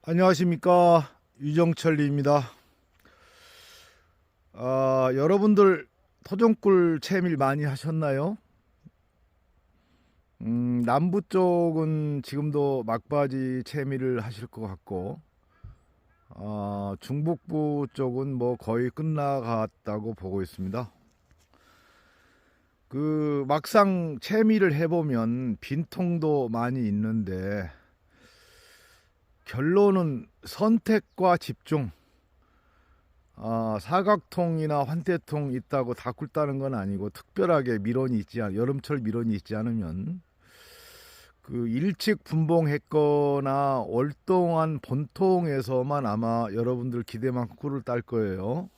안녕하십니까, 유정철입니다. 여러분들 토종꿀 채밀 많이 하셨나요? 남부 쪽은 지금도 막바지 채밀을 하실 것 같고, 중북부 쪽은 뭐 거의 끝나갔다고 보고 있습니다. 그 막상 채밀을 해보면 빈통도 많이 있는데, 결론은 선택과 집중. 사각통이나 환태통 있다고 다 굵다는 건 아니고, 특별하게 밀원이 있지 여름철 밀원이 있지 않으면 그 일찍 분봉했거나 월동한 본통에서만 아마 여러분들 기대만큼 꿀을 딸 거예요.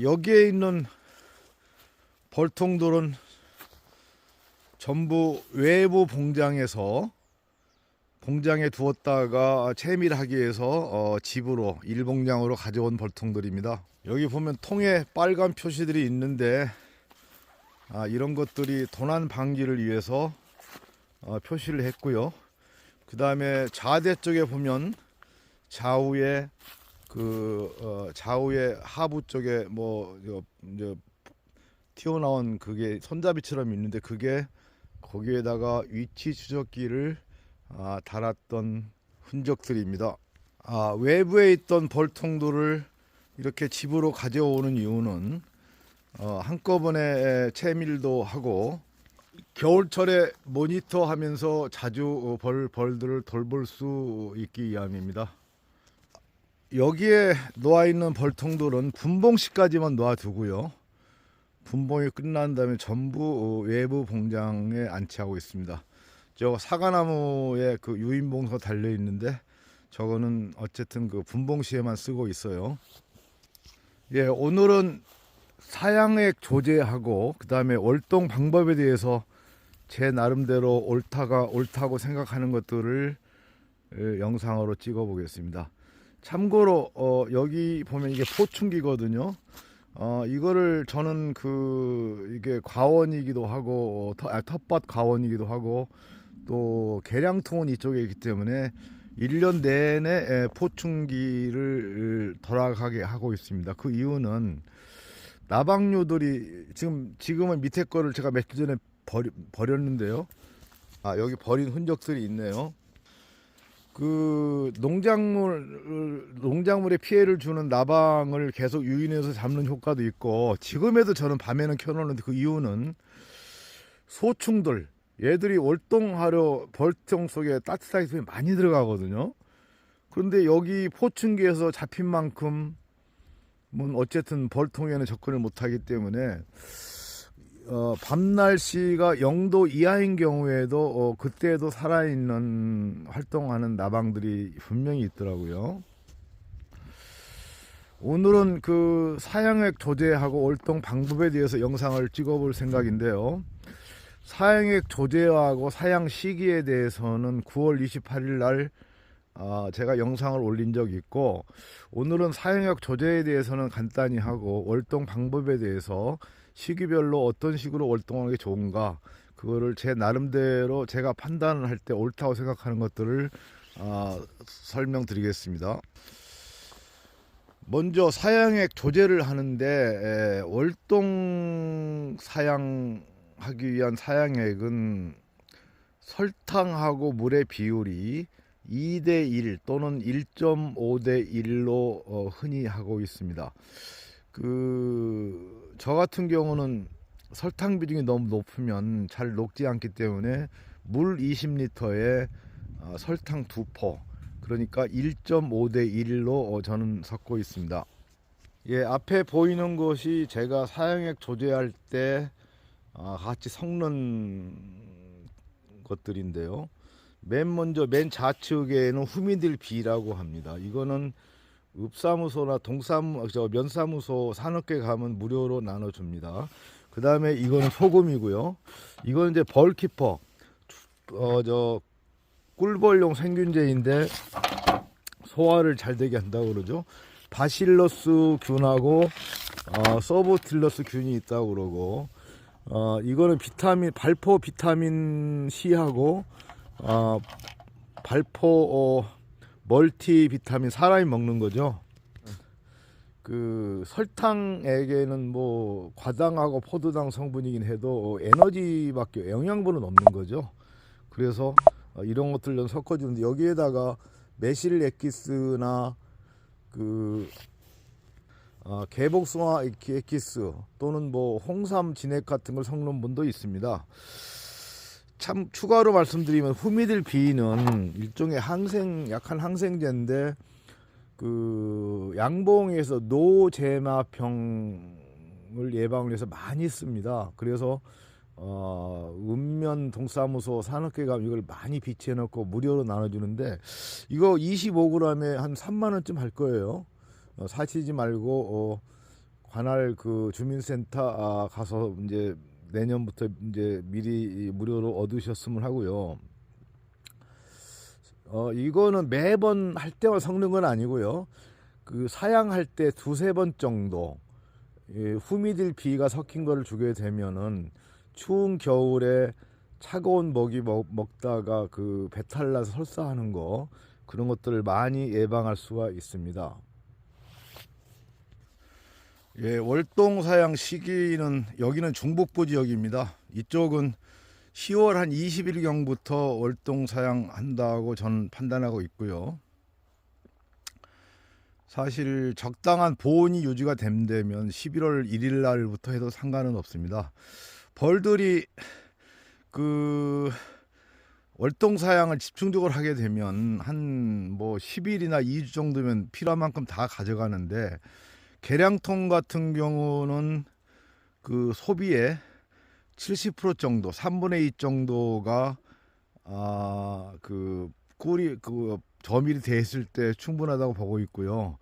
여기에 있는 벌통들은 전부 외부 봉장에 두었다가 채밀하기 위해서 집으로 일봉장으로 가져온 벌통들입니다. 여기 보면 통에 빨간 표시들이 있는데, 이런 것들이 도난 방지를 위해서 표시를 했고요. 그 다음에 좌대 쪽에 보면 좌우에 좌우에 하부 쪽에 튀어나온 그게 손잡이처럼 있는데, 그게 거기에다가 위치 추적기를 달았던 흔적들입니다. 외부에 있던 벌통들을 이렇게 집으로 가져오는 이유는 한꺼번에 채밀도 하고 겨울철에 모니터하면서 자주 벌들을 돌볼 수 있기 위함입니다. 여기에 놓아 있는 벌통들은 분봉식까지만 놓아두고요, 분봉이 끝난 다음에 전부 외부 봉장에 안치하고 있습니다. 저 사과나무에 그 유인봉서 달려 있는데, 저거는 어쨌든 그 분봉시에만 쓰고 있어요. 예, 오늘은 사양액 조제하고 그 다음에 월동 방법에 대해서 제 나름대로 옳다고 생각하는 것들을 영상으로 찍어 보겠습니다. 참고로 여기 보면 이게 포충기거든요. 이거를 저는 이게 과원이기도 하고 텃밭 과원이기도 하고, 또 개량통은 이쪽에 있기 때문에 1년 내내 포충기를 돌아가게 하고 있습니다. 그 이유는 나방류들이 지금은 밑에 거를 제가 며칠 전에 버렸는데요. 여기 버린 흔적들이 있네요. 그 농작물에 피해를 주는 나방을 계속 유인해서 잡는 효과도 있고, 지금에도 저는 밤에는 켜놓는데, 그 이유는 소충들, 얘들이 월동하려 벌통 속에 따뜻하게 많이 들어가거든요. 그런데 여기 포충기에서 잡힌 만큼 어쨌든 벌통에는 접근을 못하기 때문에 밤 날씨가 0도 이하인 경우에도 그때도 살아있는 활동하는 나방들이 분명히 있더라고요. 오늘은 그 사양액 조제하고 월동 방법에 대해서 영상을 찍어볼 생각인데요. 사양액 조제하고 사양 시기에 대해서는 9월 28일 날 제가 영상을 올린 적이 있고, 오늘은 사양액 조제에 대해서는 간단히 하고, 월동 방법에 대해서 시기별로 어떤 식으로 월동하는 게 좋은가, 그거를 제 나름대로 제가 판단을 할 때 옳다고 생각하는 것들을 설명드리겠습니다. 먼저 사양액 조제를 하는데, 월동 사양하기 위한 사양액은 설탕하고 물의 비율이 2대1 또는 1.5대1로 흔히 하고 있습니다. 저 같은 경우는 설탕 비중이 너무 높으면 잘 녹지 않기 때문에 물 20리터에 설탕 2포, 그러니까 1.5대1로 저는 섞고 있습니다. 예, 앞에 보이는 것이 제가 사양액 조제할 때 같이 섞는 것들인데요. 맨 좌측에는 후미딜비라고 합니다. 이거는 읍사무소나 면사무소 산업계 가면 무료로 나눠줍니다. 그 다음에 이거는 소금이고요. 이거는 이제 벌키퍼, 꿀벌용 생균제인데 소화를 잘 되게 한다고 그러죠. 바실러스 균하고 서보틸러스 균이 있다고 그러고, 이거는 발포 비타민 C하고 발포 멀티 비타민 사람이 먹는 거죠. 그 설탕에게는 뭐 과당하고 포도당 성분이긴 해도 에너지밖에 영양분은 없는 거죠. 그래서 이런 것들 좀 섞어주는데 여기에다가 매실 엑기스나 그 개복숭아 엑기스 또는 뭐 홍삼 진액 같은 걸 섞는 분도 있습니다. 참 추가로 말씀드리면 후미딜 B는 일종의 약한 항생제인데 그 양봉에서 노제마병을 예방을 해서 많이 씁니다. 그래서 읍면 동사무소 산업계가 이걸 많이 비치해 놓고 무료로 나눠주는데 이거 25g에 한 3만 원쯤 할 거예요. 사시지 말고 관할 그 주민센터 가서 이제 내년부터 이제 미리 무료로 얻으셨으면 하고요. 이거는 매번 할 때만 섞는 건 아니고요. 그 사양할 때 두세 번 정도 후미딜 B가 섞인 거를 주게 되면은 추운 겨울에 차가운 먹이 먹다가 그 배탈 나서 설사하는 거 그런 것들을 많이 예방할 수가 있습니다. 예, 월동 사양 시기는 여기는 중북부 지역입니다. 이쪽은 10월 한 20일경부터 월동 사양한다고 저는 판단하고 있고요. 사실 적당한 보온이 유지가 된다면 11월 1일 날부터 해도 상관은 없습니다. 벌들이 그 월동 사양을 집중적으로 하게 되면 한 뭐 10일이나 2주 정도면 필요한 만큼 다 가져가는데 계량통 같은 경우는 그 소비의 70% 정도, 3분의 2 정도가 그 꿀이 그 저밀이 됐을 때 충분하다고 보고 있고요.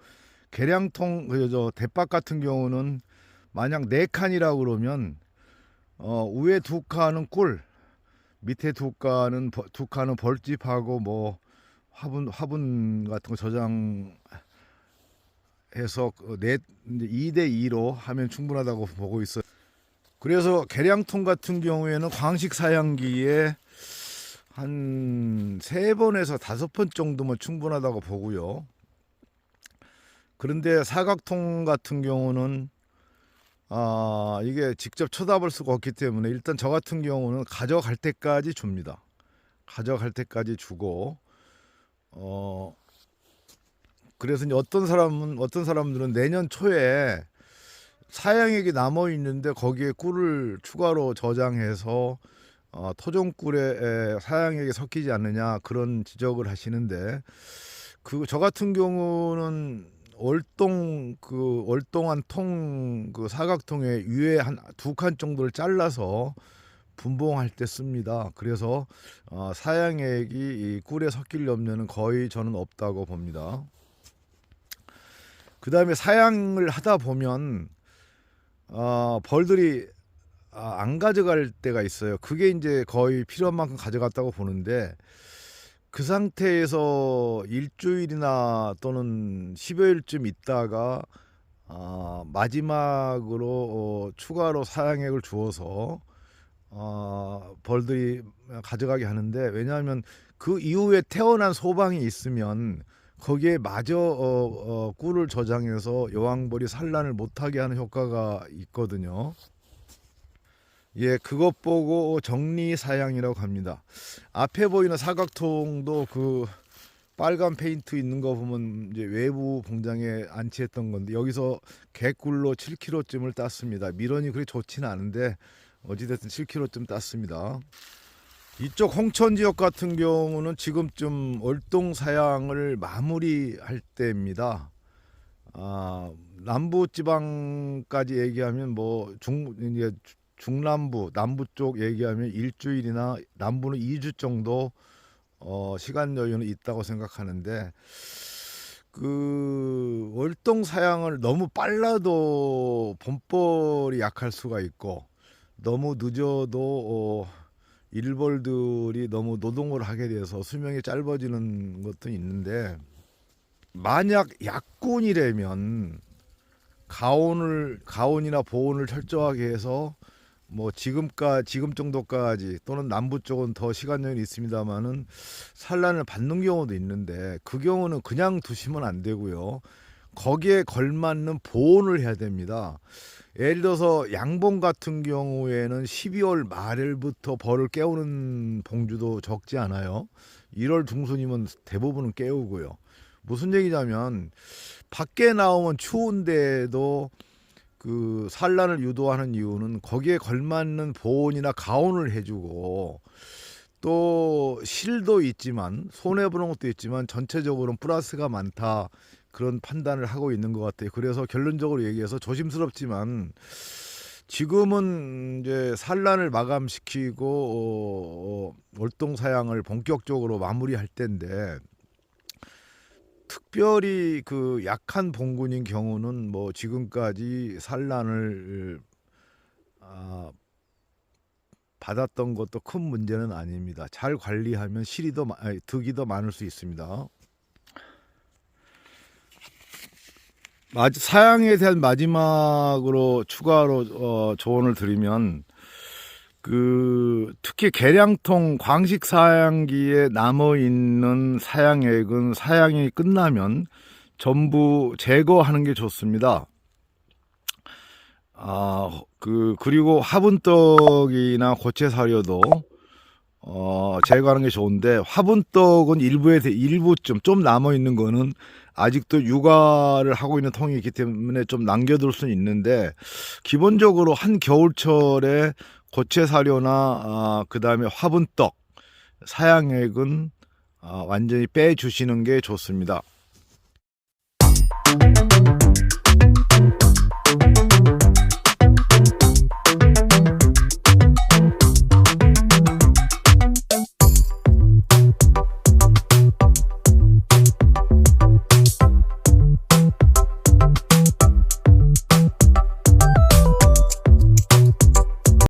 계량통 저 대박 같은 경우는 만약 4칸이라고 그러면 위에 2칸은 꿀, 밑에 2칸은 벌집하고 뭐 화분 같은 거 저장해서 2대 2로 하면 충분하다고 보고 있어요. 그래서 계량통 같은 경우에는 광식 사양기에 한 3번에서 5번 정도면 충분하다고 보고요. 그런데 사각통 같은 경우는 이게 직접 쳐다볼 수가 없기 때문에 일단 저 같은 경우는 가져갈 때까지 줍니다. 가져갈 때까지 주고 그래서 이제 어떤 사람들은 내년 초에 사양액이 남아 있는데 거기에 꿀을 추가로 저장해서 토종꿀에 사양액이 섞이지 않느냐 그런 지적을 하시는데 저 같은 경우는 월동한 통 그 사각통에 위에 한 2칸 정도를 잘라서 분봉할 때 씁니다. 그래서 사양액이 이 꿀에 섞일 염려는 거의 저는 없다고 봅니다. 그 다음에 사양을 하다 보면 벌들이 안 가져갈 때가 있어요. 그게 이제 거의 필요한 만큼 가져갔다고 보는데 그 상태에서 일주일이나 또는 10여일쯤 있다가 마지막으로 추가로 사양액을 주어서 벌들이 가져가게 하는데 왜냐하면 그 이후에 태어난 소방이 있으면 거기에 마저 꿀을 저장해서 여왕벌이 산란을 못하게 하는 효과가 있거든요. 예, 그것 보고 정리 사양이라고 합니다. 앞에 보이는 사각통도 그 빨간 페인트 있는 거 보면 이제 외부 공장에 안치했던 건데 여기서 개꿀로 7kg쯤을 땄습니다. 밀원이 그리 좋지는 않은데 어찌됐든 7kg쯤 땄습니다. 이쪽 홍천 지역 같은 경우는 지금쯤 월동 사양을 마무리할 때입니다. 남부 지방까지 얘기하면 뭐 중남부, 남부 쪽 얘기하면 일주일이나 남부는 2주 정도 시간 여유는 있다고 생각하는데 그 월동 사양을 너무 빨라도 봄벌이 약할 수가 있고 너무 늦어도 일벌들이 너무 노동을 하게 돼서 수명이 짧아지는 것도 있는데 만약 약군이라면 가온이나 보온을 철저하게 해서 뭐 지금 정도까지 또는 남부 쪽은 더 시간적이 있습니다만은 산란을 받는 경우도 있는데 그 경우는 그냥 두시면 안 되고요. 거기에 걸맞는 보온을 해야 됩니다. 예를 들어서 양봉 같은 경우에는 12월 말일부터 벌을 깨우는 봉주도 적지 않아요. 1월 중순이면 대부분은 깨우고요. 무슨 얘기냐면 밖에 나오면 추운데도 그 산란을 유도하는 이유는 거기에 걸맞는 보온이나 가온을 해주고 또 실도 있지만 손해보는 것도 있지만 전체적으로는 플러스가 많다, 그런 판단을 하고 있는 것 같아요. 그래서 결론적으로 얘기해서 조심스럽지만 지금은 이제 산란을 마감시키고 월동 사양을 본격적으로 마무리할 때인데, 특별히 그 약한 봉군인 경우는 뭐 지금까지 산란을 받았던 것도 큰 문제는 아닙니다. 잘 관리하면 득이 더 많을 수 있습니다. 사양에 대한 마지막으로 추가로 조언을 드리면, 특히 계량통 광식 사양기에 남아 있는 사양액은 사양이 끝나면 전부 제거하는 게 좋습니다. 그리고 화분떡이나 고체 사료도 제거하는 게 좋은데, 화분떡은 일부쯤 좀 남아 있는 거는 아직도 육아를 하고 있는 통이 있기 때문에 좀 남겨둘 수는 있는데, 기본적으로 한 겨울철에 고체 사료나 그 다음에 화분떡 사양액은 완전히 빼주시는 게 좋습니다.